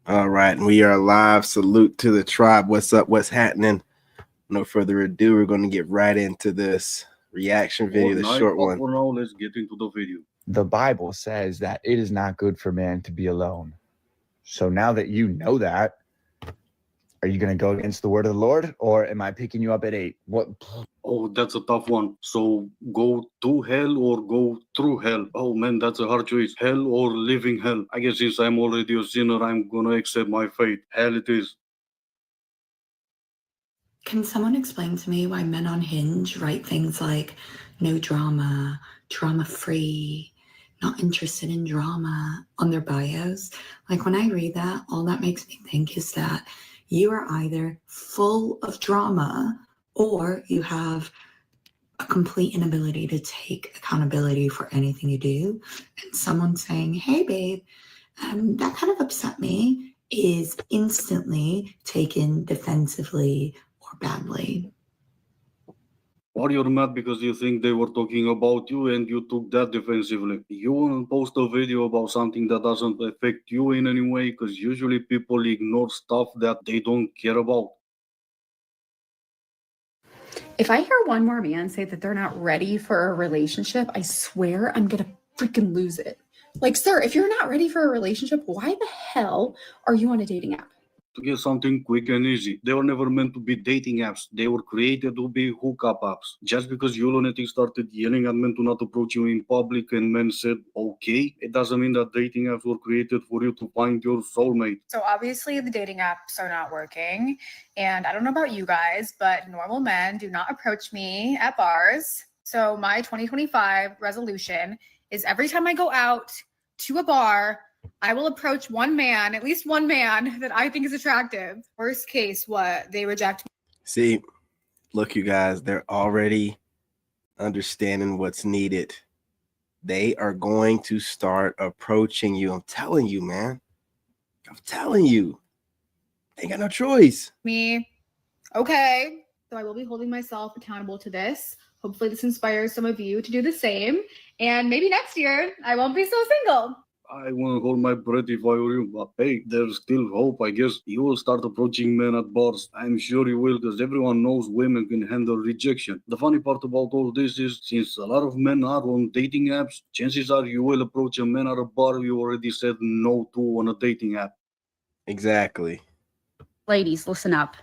All right, and we are live. Salute to the tribe. What's up? What's happening? No further ado, we're going to get right into this reaction video, the short But one. for now, let's get into the video. The Bible says that it is not good for man to be alone. So now that you know that, are you going to go against the word of the Lord, or am I picking you up at 8? What? Oh, that's a tough one. So go to hell or go through hell? Oh man, that's a hard choice. Hell or living hell? I guess since I'm already a sinner, I'm gonna accept my fate. Hell it is. Can someone explain to me why men on Hinge write things like no drama, drama free, not interested in drama on their bios? Like when I read that, all that makes me think is that you are either full of drama or you have a complete inability to take accountability for anything you do. And someone saying, hey, babe, that kind of upset me is instantly taken defensively or badly. Or you're mad because you think they were talking about you and you took that defensively. You won't post a video about something that doesn't affect you in any way because usually people ignore stuff that they don't care about. If I hear one more man say that they're not ready for a relationship, I swear I'm gonna freaking lose it. Like, sir, if you're not ready for a relationship, why the hell are you on a dating app? To get something quick and easy. They were never meant to be dating apps. They were created to be hookup apps. Just because Yolonetti started yelling at men to not approach you in public and men said, okay, it doesn't mean that dating apps were created for you to find your soulmate. So obviously the dating apps are not working. And I don't know about you guys, but normal men do not approach me at bars. So my 2025 resolution is every time I go out to a bar, I will approach one man, at least one man that I think is attractive. Worst case, what? They reject me. See, look, you guys, they're already understanding what's needed. They are going to start approaching you. I'm telling you, man. I'm telling you. They ain't got no choice. Me. Okay. So I will be holding myself accountable to this. Hopefully this inspires some of you to do the same. And maybe next year I won't be so single. I won't hold my breath if I were you, but hey, there's still hope, I guess. You will start approaching men at bars. I'm sure you will, because everyone knows women can handle rejection. The funny part about all this is, since a lot of men are on dating apps, chances are you will approach a man at a bar you already said no to on a dating app. Exactly. Ladies, listen up.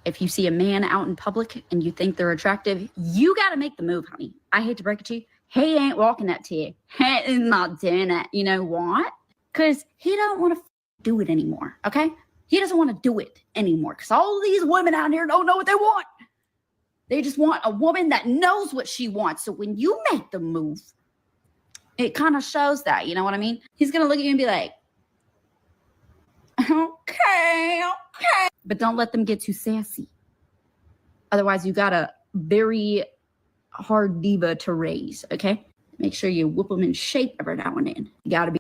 If you see a man out in public and you think they're attractive, you got to make the move, honey. I hate to break it to you. He ain't walking up to you. He is not doing it. You know what? Because he don't want to do it anymore, okay? He doesn't want to do it anymore because all these women out here don't know what they want. They just want a woman that knows what she wants. So when you make the move, it kind of shows that, you know what I mean? He's going to look at you and be like, okay. But don't let them get too sassy. Otherwise, you got a very hard diva to raise, okay? Make sure you whoop them in shape every now and then. You got to be.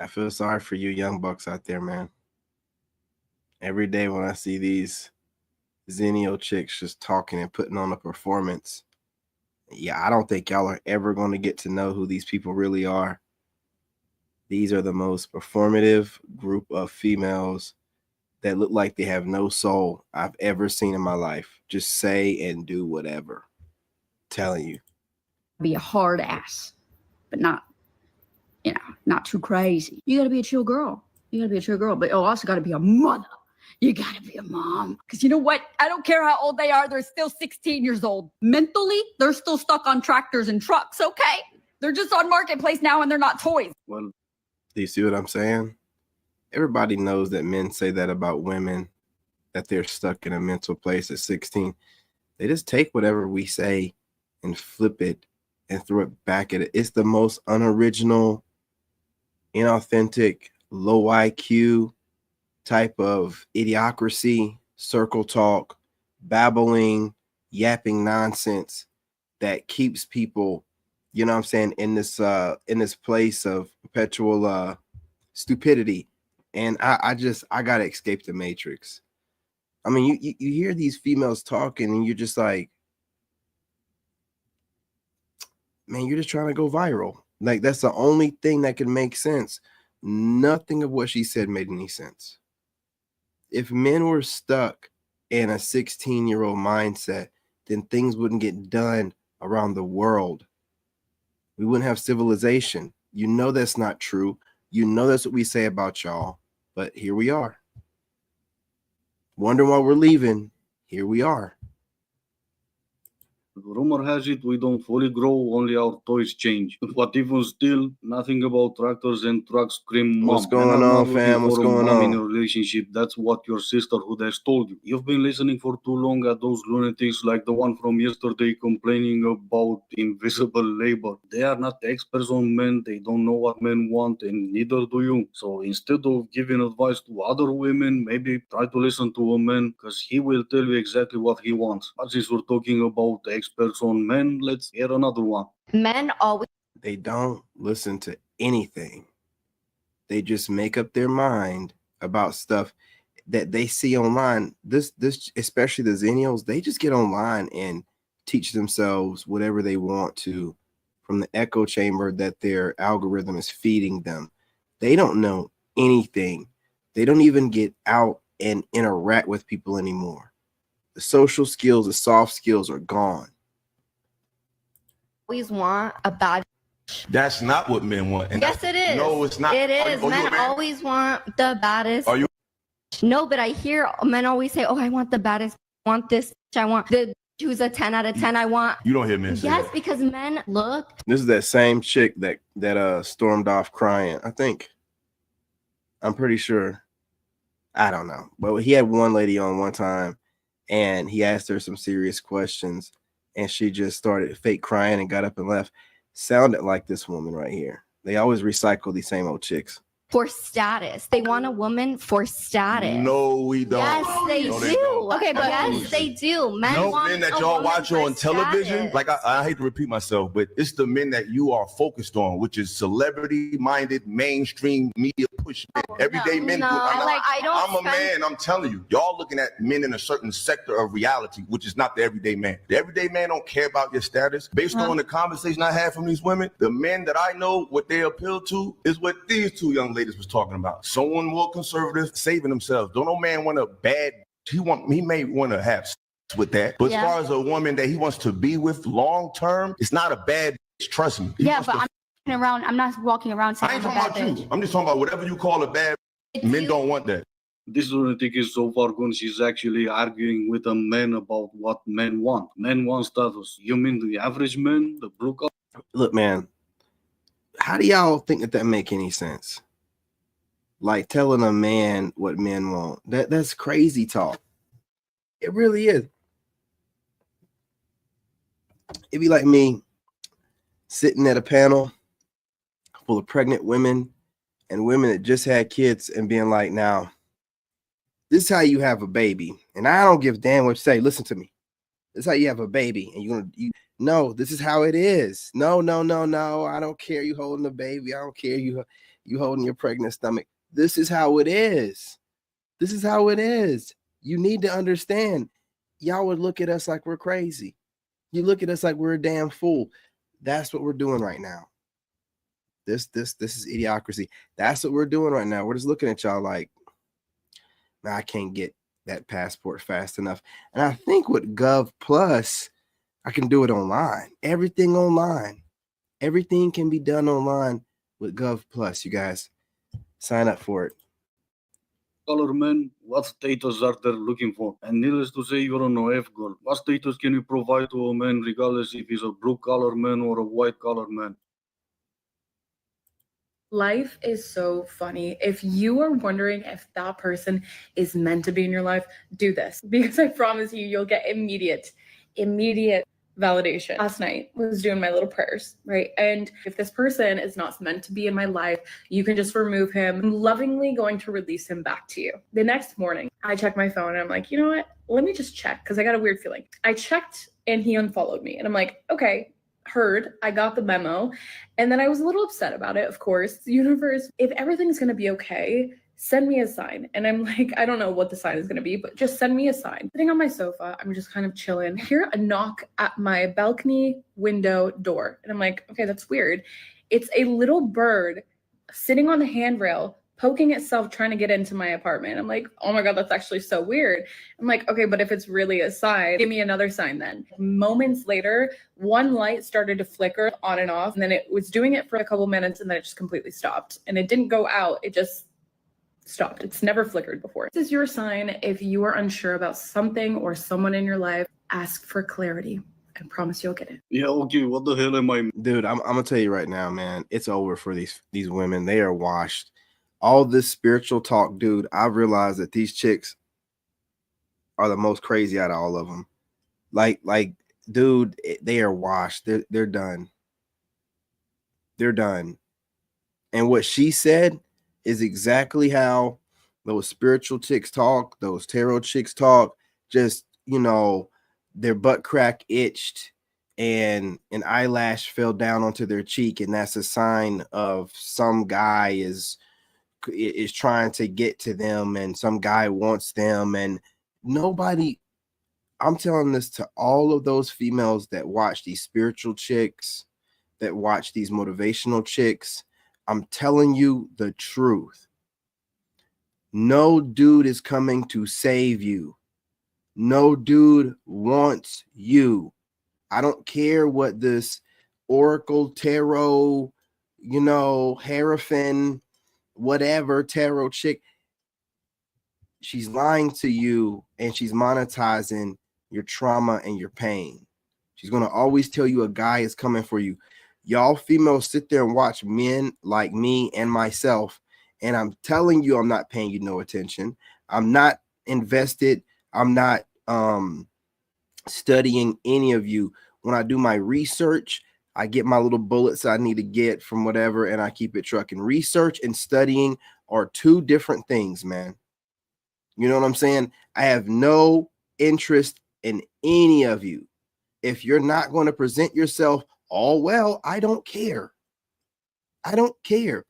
I feel sorry for you young bucks out there, man. Every day when I see these Zenio chicks just talking and putting on a performance, yeah, I don't think y'all are ever going to get to know who these people really are. These are the most performative group of females that look like they have no soul I've ever seen in my life. Just say and do whatever. Telling you. Be a hard ass, but not, you know, not too crazy. You got to be a chill girl. You got to be a chill girl, but you also got to be a mother. You got to be a mom. Because you know what? I don't care how old they are. They're still 16 years old. Mentally, they're still stuck on tractors and trucks, okay? They're just on Marketplace now and they're not toys. Well, do you see what I'm saying? Everybody knows that men say that about women, that they're stuck in a mental place at 16. They just take whatever we say and flip it and throw it back at it. It's the most unoriginal, inauthentic, low IQ type of idiocracy, circle talk, babbling, yapping nonsense that keeps people, you know what I'm saying, in this place of perpetual stupidity. And I gotta escape the matrix. I mean, you hear these females talking and you're just like, man, you're just trying to go viral. Like, that's the only thing that can make sense. Nothing of what she said made any sense. If men were stuck in a 16-year-old mindset, then things wouldn't get done around the world. We wouldn't have civilization. You know that's not true. You know that's what we say about y'all. But here we are. Wondering why we're leaving. Here we are. Rumor has it we don't fully grow, only our toys change. But even still, nothing about tractors and trucks scream mom. What's going And I'm not on, fam? looking What's for a going mom in a on? relationship. That's what your sisterhood has told you. You've been listening for too long at those lunatics like the one from yesterday complaining about invisible labor. They are not experts on men. They don't know what men want, and neither do you. So instead of giving advice to other women, maybe try to listen to a man, because he will tell you exactly what he wants. But since we're talking about experts on men, let's hear another one. Men always They don't listen to anything. They just make up their mind about stuff that they see online. This especially the Xennials, they just get online and teach themselves whatever they want to from the echo chamber that their algorithm is feeding them. They don't know anything. They don't even get out and interact with people anymore. The social skills, the soft skills are gone. want a bad. That's not what men want. And Yes, it is. No, it's not. It Are is. you a Men man? always want the baddest. Are you? No, but I hear men always say, "Oh, I want the baddest. I want this. I want the who's a 10 out of 10. I want." You don't hear men say Yes, that. because men look. This is that same chick that stormed off crying. I think. I'm pretty sure. I don't know. But he had one lady on one time and he asked her some serious questions and she just started fake crying and got up and left. Sounded like this woman right here. They always recycle these same old chicks. For status. They want a woman for status. No, we don't. Yes, they No, do. don't. Okay, but- yes, they do. Men No want men that a y'all woman watch for on television, status. like I hate to repeat myself, but it's the men that you are focused on, which is celebrity-minded, mainstream media push men. Everyday men. No, I don't I'm a spend- man. I'm telling you, y'all looking at men in a certain sector of reality, which is not the everyday man. The everyday man don't care about your status. Based on the conversation I had from these women, the men that I know, what they appeal to is what these two young ladies was talking about. Someone more conservative, saving themselves. Don't no man want a bad. He may want to have sex with that, but Yeah. as far as a woman that he wants to be with long term, it's not a bad bitch, trust me. He Yeah, wants but to- I'm not walking around saying I ain't I'm a talking bad about bitch. you. I'm just talking about whatever you call a bad. Men don't want that. This lunatic is so far gone, she's actually arguing with a man about what men want. Men want status. You mean the average man, the blue collar? Look, man, how do y'all think that make any sense? Like telling a man what men want. That's crazy talk. It really is. It'd be like me sitting at a panel full of pregnant women and women that just had kids and being like, now, this is how you have a baby. And I don't give a damn what you say. Listen to me. This is how you have a baby. And no, this is how it is. No. I don't care you holding the baby. I don't care you holding your pregnant stomach. This is how it is. This is how it is. You need to understand. Y'all would look at us like we're crazy. You look at us like we're a damn fool. That's what we're doing right now. This is idiocracy. That's what we're doing right now. We're just looking at y'all like, man, I can't get that passport fast enough. And I think with Gov Plus, I can do it online. Everything online. Everything can be done online with Gov Plus, you guys. Sign up for it. Color men, what status are they looking for? And needless to say, you're an OF girl. What status can you provide to a man regardless if he's a blue collar man or a white collar man? Life is so funny. If you are wondering if that person is meant to be in your life, do this, because I promise you, you'll get immediate validation. Last night was doing my little prayers, right? And if this person is not meant to be in my life, you can just remove him. I'm lovingly going to release him back to you. The next morning, I check my phone and I'm like, you know what? Let me just check, because I got a weird feeling. I checked and he unfollowed me. And I'm like, okay, heard, I got the memo. And then I was a little upset about it, of course. The universe, if everything's going to be okay, send me a sign. And I'm like, I don't know what the sign is going to be, but just send me a sign. Sitting on my sofa, I'm just kind of chilling. I hear a knock at my balcony window door. And I'm like, okay, that's weird. It's a little bird sitting on the handrail, poking itself trying to get into my apartment. I'm like, oh my God, that's actually so weird. I'm like, okay, but if it's really a sign, give me another sign then. Moments later, one light started to flicker on and off, and then it was doing it for a couple minutes, and then it just completely stopped. And it didn't go out, it just stopped. It's never flickered before. This is your sign. If you are unsure about something or someone in your life, ask for clarity. I promise you'll get it. Yeah, okay, what the hell am I? Dude, I'm gonna tell you right now, man, it's over for these women. They are washed. All this spiritual talk, dude, I've realized that these chicks are the most crazy out of all of them. Like, dude, they are washed. They're done. They're done. And what she said is exactly how those spiritual chicks talk, those tarot chicks talk. Just, you know, their butt crack itched and an eyelash fell down onto their cheek, and that's a sign of some guy is trying to get to them, and some guy wants them. And nobody, I'm telling this to all of those females that watch these spiritual chicks, that watch these motivational chicks, I'm telling you the truth. No dude is coming to save you. No dude wants you. I don't care what this Oracle Tarot, you know, Hierophant, whatever tarot chick, she's lying to you, and she's monetizing your trauma and your pain. She's going to always tell you a guy is coming for you. Y'all females sit there and watch men like me and myself, and I'm telling you, I'm not paying you no attention. I'm not invested. I'm not studying any of you. When I do my research, I get my little bullets I need to get from whatever, and I keep it trucking. Research and studying are two different things, man. You know what I'm saying? I have no interest in any of you. If you're not going to present yourself all well, I don't care. I don't care.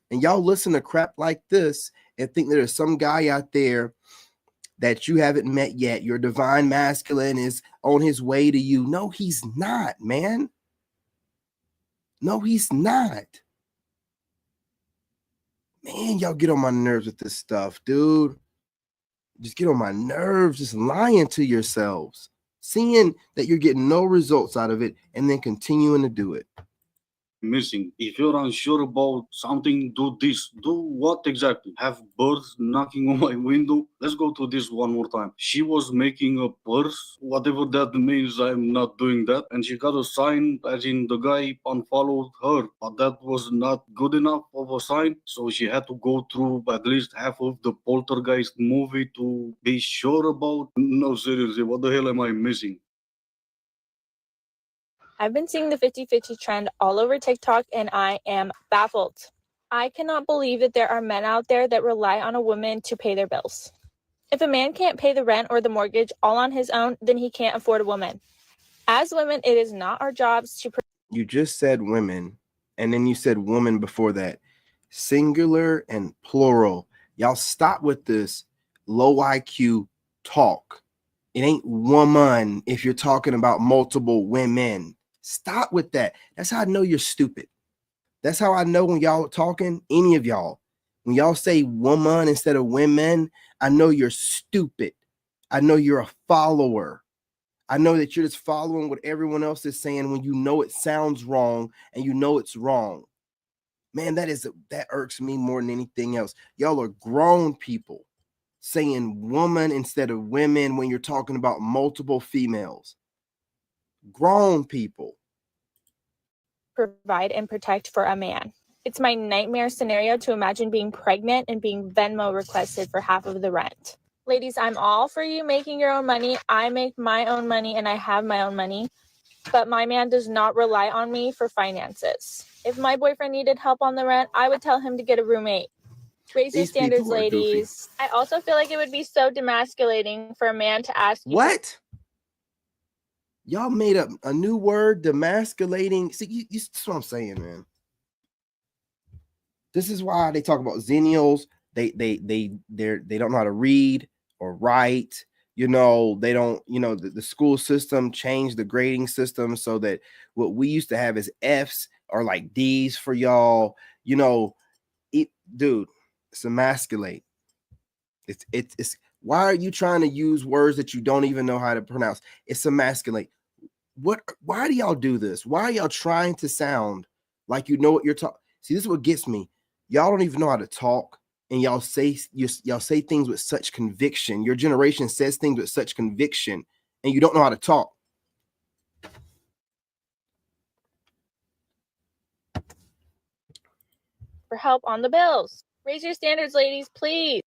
And y'all listen to crap like this and think there's some guy out there that you haven't met yet. Your divine masculine is on his way to you. No, he's not, man. No, he's not. Man, y'all get on my nerves with this stuff, dude. Just get on my nerves, just lying to yourselves, seeing that you're getting no results out of it, and then continuing to do it. Missing. If you're unsure about something, do this. Do what exactly? Have birds knocking on my window? Let's go to this one more time. She was making a purse, whatever that means. I'm not doing that. And she got a sign, as in the guy unfollowed her, but that was not good enough of a sign. So she had to go through at least half of the Poltergeist movie to be sure about. No, seriously, what the hell am I missing? I've been seeing the 50-50 trend all over TikTok, and I am baffled. I cannot believe that there are men out there that rely on a woman to pay their bills. If a man can't pay the rent or the mortgage all on his own, then he can't afford a woman. As women, it is not our jobs to... You just said women, and then you said woman before that. Singular and plural. Y'all stop with this low IQ talk. It ain't woman if you're talking about multiple women. Stop with that. That's how I know you're stupid. That's how I know when y'all talking, any of y'all, when y'all say woman instead of women, I know you're stupid. I know you're a follower. I know that you're just following what everyone else is saying when you know it sounds wrong and you know it's wrong. Man, that irks me more than anything else. Y'all are grown people saying woman instead of women when you're talking about multiple females. Grown people. Provide and protect for a man. It's my nightmare scenario to imagine being pregnant and being Venmo requested for half of the rent. Ladies, I'm all for you making your own money. I make my own money and I have my own money, but my man does not rely on me for finances. If my boyfriend needed help on the rent, I would tell him to get a roommate. Raise your standards, ladies. I also feel like it would be so demasculating for a man to ask you. What? Y'all made up a new word, demasculating. See, that's what I'm saying, man. This is why they talk about Xennials. They don't know how to read or write. You know, they don't, you know, the school system changed the grading system so that what we used to have as F's are like D's for y'all. You know, dude, It's emasculate. It's why are you trying to use words that you don't even know how to pronounce? It's emasculate. Why do y'all do this? Why are y'all trying to sound like you know what you're talking? See, this is what gets me. Y'all don't even know how to talk, and y'all say things with such conviction. Your generation says things with such conviction, and you don't know how to talk. For help on the bills. Raise your standards, ladies, please.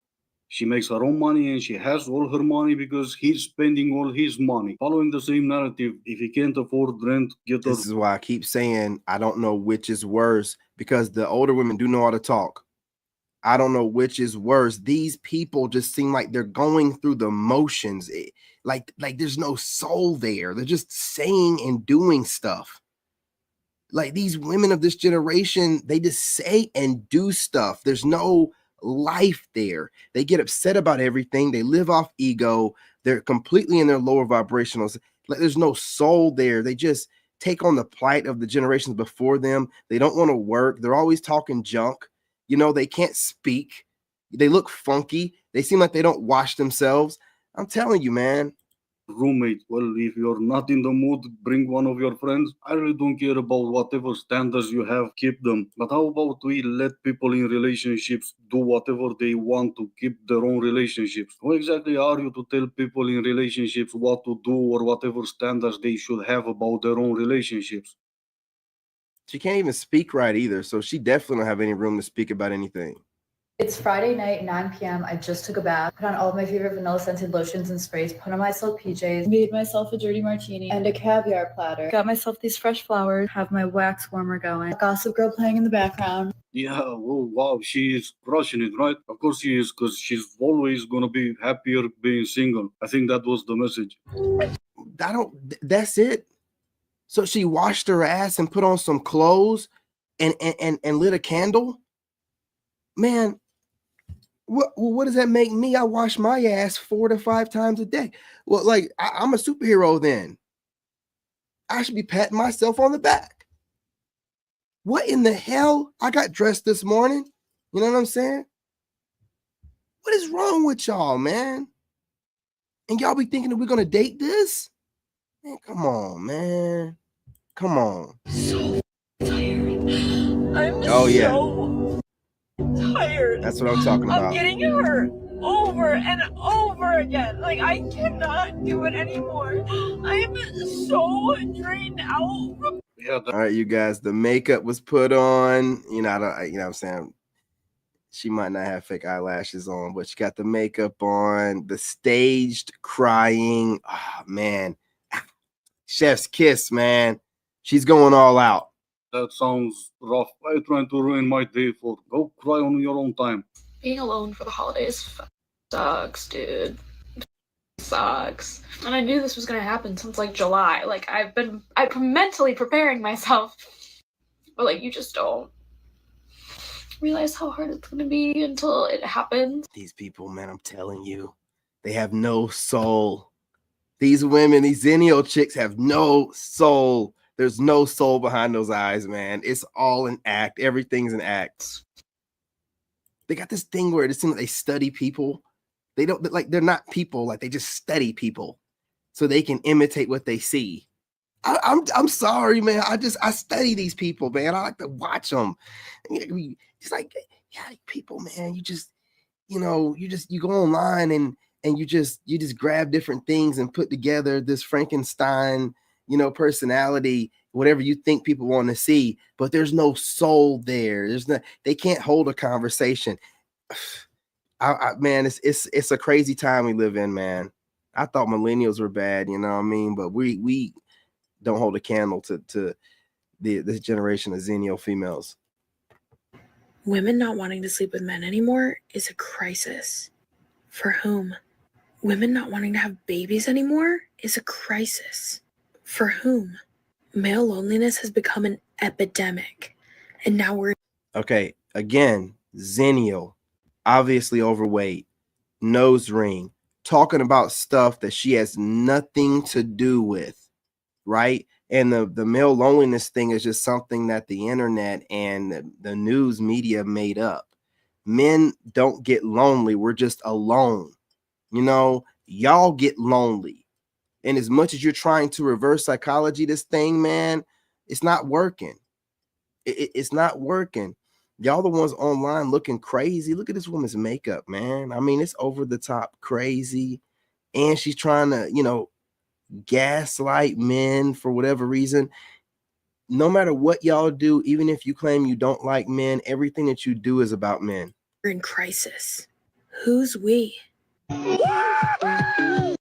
She makes her own money and she has all her money because he's spending all his money. Following the same narrative, if he can't afford rent, get her. This is why I keep saying I don't know which is worse, because the older women do know how to talk. I don't know which is worse. These people just seem like they're going through the motions. Like there's no soul there. They're just saying and doing stuff. Like these women of this generation, they just say and do stuff. There's no life there. They get upset about everything. They live off ego. They're completely in their lower vibrationals. Like there's no soul there. They just take on the plight of the generations before them. They don't want to work. They're always talking junk. You know, they can't speak. They look funky. They seem like they don't wash themselves. I'm telling you, man. Roommate, well, if you're not in the mood, bring one of your friends. I really don't care about whatever standards you have, keep them. But how about we let people in relationships do whatever they want to keep their own relationships? Who exactly are you to tell people in relationships what to do or whatever standards they should have about their own relationships? She can't even speak right either, so she definitely don't have any room to speak about anything. It's Friday night, 9 p.m. I just took a bath, put on all of my favorite vanilla scented lotions and sprays, put on myself PJs, made myself a dirty martini and a caviar platter, got myself these fresh flowers, have my wax warmer going, Gossip Girl playing in the background. Yeah, oh wow, she is crushing it, right? Of course she is, because she's always gonna be happier being single. I think that was the message. That's it. So she washed her ass and put on some clothes and lit a candle? Man, what does that make me? I wash my ass 4 to 5 times a day. Well, like I'm a superhero then. I should be patting myself on the back. What in the hell? I got dressed this morning. You know what I'm saying? What is wrong with y'all, man? And y'all be thinking that we're gonna date this? Man, come on, man. Come on. So tired. I'm so tired. That's what I'm talking about. I'm getting hurt over and over again. Like I cannot do it anymore. I'm so drained out from. Yeah. All right, you guys. The makeup was put on. You know, you know what I'm saying? She might not have fake eyelashes on, but she got the makeup on. The staged crying. Oh, man. Chef's kiss, man. She's going all out. That sounds rough. Why are you trying to ruin my day for? Go cry on your own time. Being alone for the holidays sucks, dude. Sucks. And I knew this was gonna happen since like July. Like I've been mentally preparing myself. But like you just don't realize how hard it's gonna be until it happens. These people, man, I'm telling you, they have no soul. These women, these Zennial chicks have no soul. There's no soul behind those eyes, man. It's all an act. Everything's an act. They got this thing where it seems like they study people. They don't, like, they're not people. Like, they just study people so they can imitate what they see. I'm sorry, man. I study these people, man. I like to watch them. It's like, yeah, people, man. You go online and you just grab different things and put together this Frankenstein, personality, whatever you think people want to see, but there's no soul there. They can't hold a conversation. Man, it's a crazy time we live in, man. I thought millennials were bad, you know what I mean? But we don't hold a candle to this generation of Zennial females. Women not wanting to sleep with men anymore is a crisis. For whom? Women not wanting to have babies anymore is a crisis. For whom? Male loneliness has become an epidemic. And now we're... Okay, again, Zennial, obviously overweight, nose ring, talking about stuff that she has nothing to do with, right? And the male loneliness thing is just something that the internet and the news media made up. Men don't get lonely. We're just alone. You know, y'all get lonely. And as much as you're trying to reverse psychology, this thing, man, it's not working. It's not working. Y'all the ones online looking crazy. Look at this woman's makeup, man. I mean, it's over the top crazy. And she's trying to, you know, gaslight men for whatever reason. No matter what y'all do, even if you claim you don't like men, everything that you do is about men. We're in crisis. Who's we?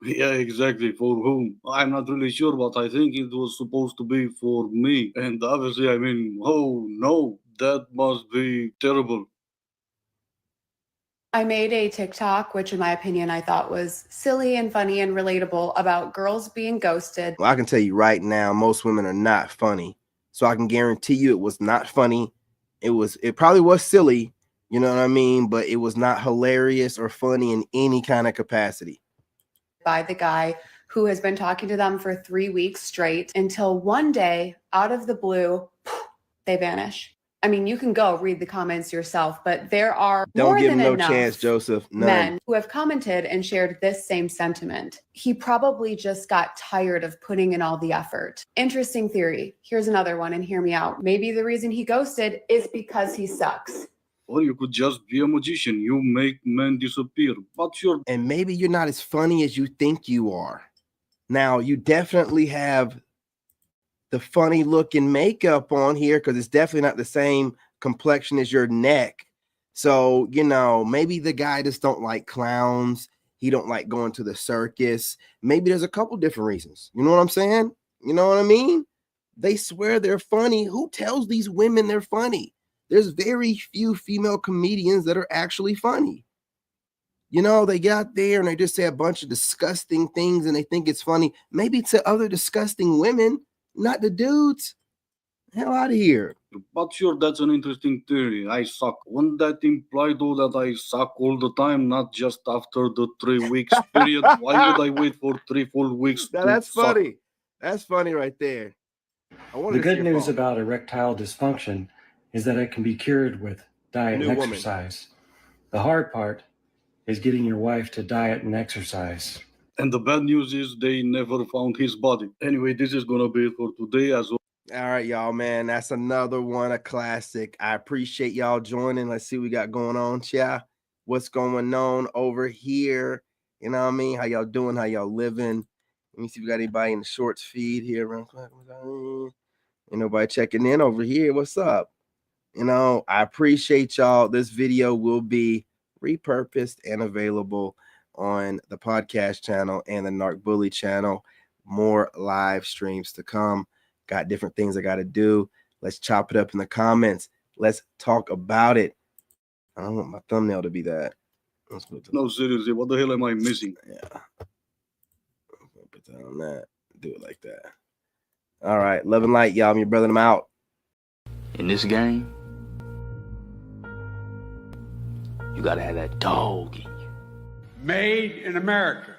Yeah, exactly. For whom? I'm not really sure, but I think it was supposed to be for me. And obviously, I mean, oh no, that must be terrible. I made a TikTok, which in my opinion, I thought was silly and funny and relatable about girls being ghosted. Well, I can tell you right now, most women are not funny. So I can guarantee you it was not funny. It probably was silly, you know what I mean? But it was not hilarious or funny in any kind of capacity. By the guy who has been talking to them for 3 weeks straight until one day, out of the blue, they vanish. I mean, you can go read the comments yourself, but there are Don't more give him than no enough chance, Joseph. None. men who have commented and shared this same sentiment. He probably just got tired of putting in all the effort. Interesting theory. Here's another one, and hear me out. Maybe the reason he ghosted is because he sucks. Or you could just be a magician. You make men disappear. But and maybe you're not as funny as you think you are. Now, you definitely have the funny looking makeup on here because it's definitely not the same complexion as your neck. So, you know, maybe the guy just don't like clowns. He don't like going to the circus. Maybe there's a couple different reasons. You know what I'm saying? You know what I mean? They swear they're funny. Who tells these women they're funny? There's very few female comedians that are actually funny. You know, they get out there and they just say a bunch of disgusting things and they think it's funny. Maybe to other disgusting women, not the dudes. Hell out of here. But sure, that's an interesting theory. I suck. Wouldn't that imply though that I suck all the time, not just after the 3 weeks period? Why would I wait for 3 full weeks? Now, to that's suck? funny. That's funny right there. The good news about erectile dysfunction is that it can be cured with diet and exercise. The hard part is getting your wife to diet and exercise. And the bad news is they never found his body. Anyway, this is gonna be it for today as well. All right, y'all, man. That's another one, a classic. I appreciate y'all joining. Let's see what we got going on, yeah. What's going on over here? You know what I mean? How y'all doing? How y'all living? Let me see if we got anybody in the shorts feed here. Ain't nobody checking in over here. What's up? You know, I appreciate y'all. This video will be repurposed and available on the podcast channel and the Narc Bully channel. More live streams to come. Got different things I got to do. Let's chop it up in the comments. Let's talk about it. I don't want my thumbnail to be that. No, seriously, what the hell am I missing? Yeah. Put that on that. Do it like that. All right. Love and light, y'all. I'm your brother. I'm out. In this game, you gotta have that dog in you. Made in America.